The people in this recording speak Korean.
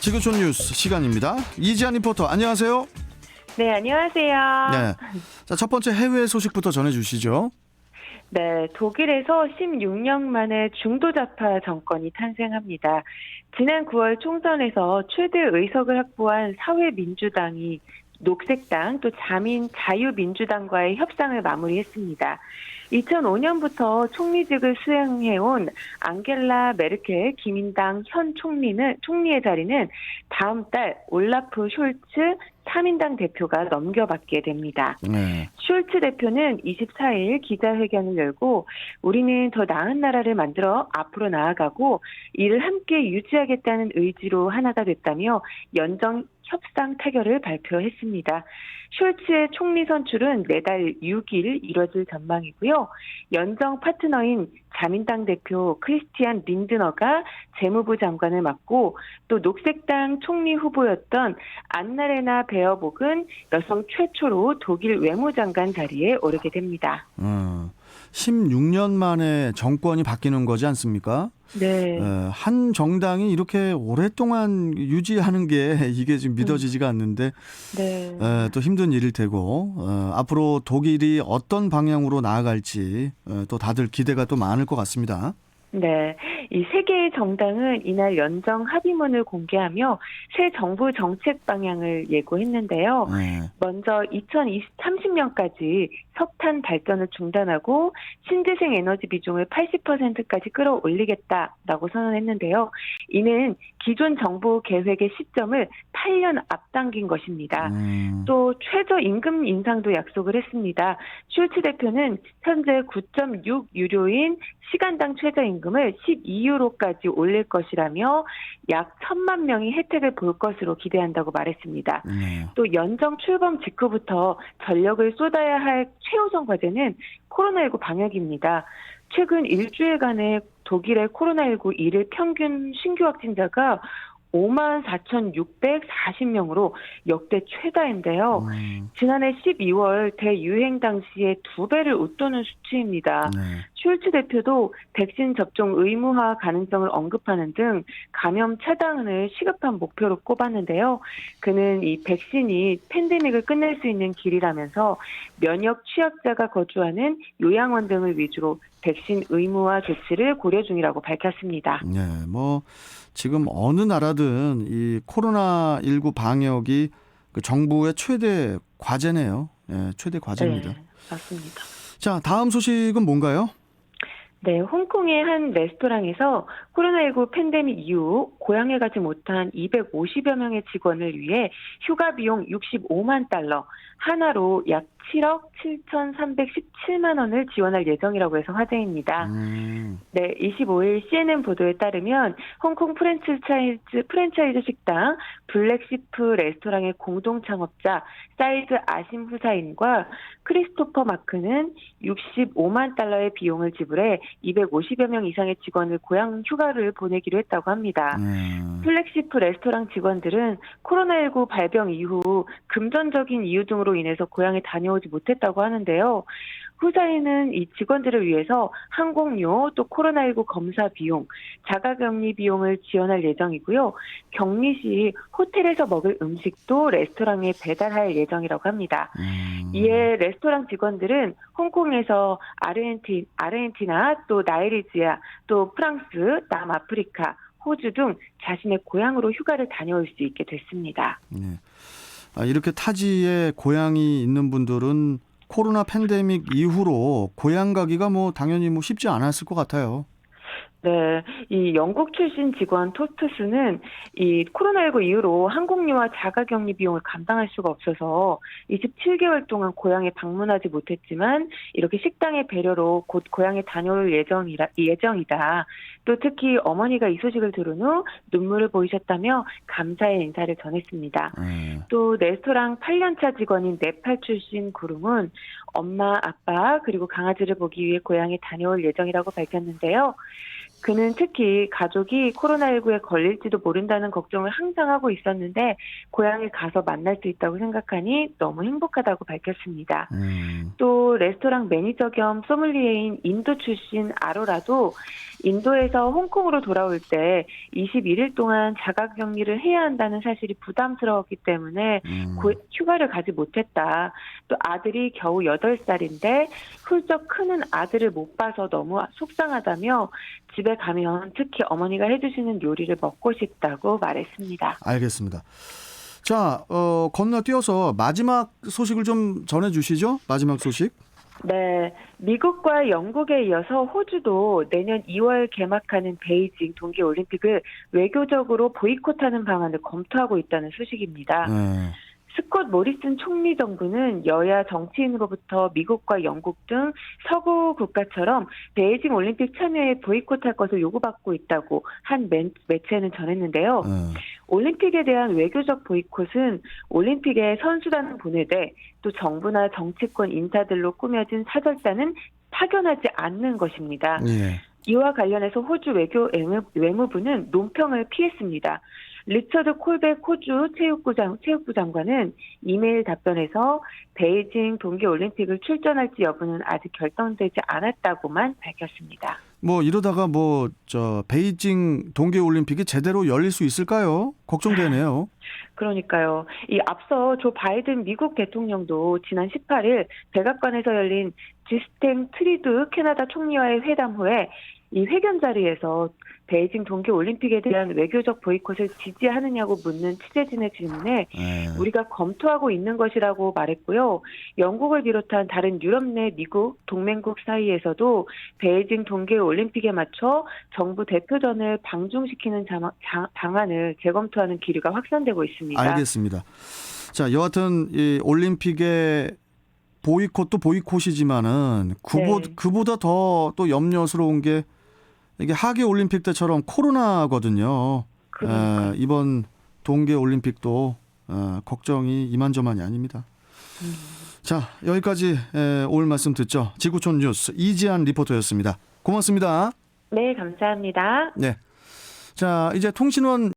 지구촌 뉴스 시간입니다. 이지한 리포터 안녕하세요. 네, 안녕하세요. 네, 자, 첫 번째 해외 소식부터 전해주시죠. 네, 독일에서 16년 만에 중도좌파 정권이 탄생합니다. 지난 9월 총선에서 최대 의석을 확보한 사회민주당이 녹색당 또 자유민주당과의 협상을 마무리했습니다. 2005년부터 총리직을 수행해온 앙겔라 메르켈 기민당 현 총리의 자리는 다음 달 올라프 숄츠 3인당 대표가 넘겨받게 됩니다. 네. 숄츠 대표는 24일 기자회견을 열고 우리는 더 나은 나라를 만들어 앞으로 나아가고 이를 함께 유지하겠다는 의지로 하나가 됐다며 연정 협상 타결을 발표했습니다. 숄츠의 총리 선출은 내달 6일 이뤄질 전망이고요. 연정 파트너인 자민당 대표 크리스티안 린드너가 재무부 장관을 맡고 또 녹색당 총리 후보였던 안나레나 베어복은 여성 최초로 독일 외무장관 자리에 오르게 됩니다. 16년 만에 정권이 바뀌는 거지 않습니까? 네. 한 정당이 이렇게 오랫동안 유지하는 게 이게 지금 믿어지지가 않는데 네. 또 힘든 일일 테고 앞으로 독일이 어떤 방향으로 나아갈지 또 다들 기대가 또 많을 것 같습니다. 네. 이 세 개의 정당은 이날 연정 합의문을 공개하며 새 정부 정책 방향을 예고했는데요. 네. 먼저 2030년까지 석탄 발전을 중단하고 신재생 에너지 비중을 80%까지 끌어올리겠다라고 선언했는데요. 이는 기존 정부 계획의 시점을 8년 앞당긴 것입니다. 또 최저임금 인상도 약속을 했습니다. 슐츠 대표는 현재 9.6 유로인 시간당 최저임금을 12유로까지 올릴 것이라며 약 1,000만 명이 혜택을 볼 것으로 기대한다고 말했습니다. 또 연정 출범 직후부터 전력을 쏟아야 할 최우선 과제는 코로나19 방역입니다. 최근 일주일간의 독일의 코로나19 일일 평균 신규 확진자가 54,640명으로 역대 최다인데요. 지난해 12월 대유행 당시에 2배를 웃도는 수치입니다. 슐츠 대표도 백신 접종 의무화 가능성을 언급하는 등 감염 차단을 시급한 목표로 꼽았는데요. 그는 이 백신이 팬데믹을 끝낼 수 있는 길이라면서 면역 취약자가 거주하는 요양원 등을 위주로 백신 의무화 조치를 고려 중이라고 밝혔습니다. 네, 지금 어느 나라든 이 코로나19 방역이 그 정부의 최대 과제네요. 네, 최대 과제입니다. 네, 맞습니다. 자, 다음 소식은 뭔가요? 네, 홍콩의 한 레스토랑에서 코로나19 팬데믹 이후 고향에 가지 못한 250여 명의 직원을 위해 휴가 비용 65만 달러, 하나로 약 7억 7,317만 원을 지원할 예정이라고 해서 화제입니다. 네, 25일 CNN 보도에 따르면 홍콩 프랜차이즈 식당 블랙시프 레스토랑의 공동 창업자 사이드 아심 후사인과 크리스토퍼 마크는 65만 달러의 비용을 지불해 250여 명 이상의 직원을 고향 휴가를 보내기로 했다고 합니다. 플렉시프 레스토랑 직원들은 코로나19 발병 이후 금전적인 이유 등으로 인해서 고향에 다녀오지 못했다고 하는데요. 후사인은 이 직원들을 위해서 항공료 또 코로나19 검사 비용, 자가격리 비용을 지원할 예정이고요. 격리 시 호텔에서 먹을 음식도 레스토랑에 배달할 예정이라고 합니다. 이에 레스토랑 직원들은 홍콩에서 아르헨티나 또 나이지리아 또 프랑스, 남아프리카, 호주 등 자신의 고향으로 휴가를 다녀올 수 있게 됐습니다. 네. 이렇게 타지에 고향이 있는 분들은 코로나 팬데믹 이후로 고향 가기가 당연히 쉽지 않았을 것 같아요. 네, 이 영국 출신 직원 토스트는 이 코로나19 이후로 항공료와 자가격리 비용을 감당할 수가 없어서 27개월 동안 고향에 방문하지 못했지만 이렇게 식당의 배려로 곧 고향에 다녀올 예정이다. 또 특히 어머니가 이 소식을 들은 후 눈물을 보이셨다며 감사의 인사를 전했습니다. 또 레스토랑 8년차 직원인 네팔 출신 구름은 엄마, 아빠 그리고 강아지를 보기 위해 고향에 다녀올 예정이라고 밝혔는데요. 그는 특히 가족이 코로나19에 걸릴지도 모른다는 걱정을 항상 하고 있었는데 고향에 가서 만날 수 있다고 생각하니 너무 행복하다고 밝혔습니다. 또 레스토랑 매니저 겸 소믈리에인 인도 출신 아로라도 인도에서 홍콩으로 돌아올 때 21일 동안 자가격리를 해야 한다는 사실이 부담스러웠기 때문에 휴가를 가지 못했다. 또 아들이 겨우 8살인데 훌쩍 크는 아들을 못 봐서 너무 속상하다며 집에 가면 특히 어머니가 해주시는 요리를 먹고 싶다고 말했습니다. 알겠습니다. 자, 건너뛰어서 마지막 소식을 좀 전해주시죠. 마지막 소식. 네, 미국과 영국에 이어서 호주도 내년 2월 개막하는 베이징 동계올림픽을 외교적으로 보이콧하는 방안을 검토하고 있다는 소식입니다. 스콧 모리슨 총리 정부는 여야 정치인으로부터 미국과 영국 등 서구 국가처럼 베이징 올림픽 참여에 보이콧할 것을 요구받고 있다고 한 매체는 전했는데요. 올림픽에 대한 외교적 보이콧은 올림픽에 선수단을 보내되 또 정부나 정치권 인사들로 꾸며진 사절단은 파견하지 않는 것입니다. 이와 관련해서 호주 외무부는 논평을 피했습니다. 리처드 콜백 호주 체육부 장관은 이메일 답변에서 베이징 동계올림픽을 출전할지 여부는 아직 결정되지 않았다고만 밝혔습니다. 뭐 이러다가 베이징 동계올림픽이 제대로 열릴 수 있을까요? 걱정되네요. 그러니까요. 이 앞서 조 바이든 미국 대통령도 지난 18일 백악관에서 열린 지스템 트리드 캐나다 총리와의 회담 후에 이 회견 자리에서 베이징 동계올림픽에 대한 외교적 보이콧을 지지하느냐고 묻는 취재진의 질문에 우리가 검토하고 있는 것이라고 말했고요. 영국을 비롯한 다른 유럽 내 미국 동맹국 사이에서도 베이징 동계올림픽에 맞춰 정부 대표전을 방중시키는 방안을 재검토하는 기류가 확산되고 있습니다. 알겠습니다. 자, 여하튼 이 올림픽의 보이콧도 보이콧이지만은 그보다 더 또 염려스러운 게 이게 하계 올림픽 때처럼 코로나거든요. 이번 동계 올림픽도 걱정이 이만저만이 아닙니다. 자, 여기까지 오늘 말씀 듣죠. 지구촌 뉴스 이지한 리포터였습니다. 고맙습니다. 네, 감사합니다. 네. 자, 이제 통신원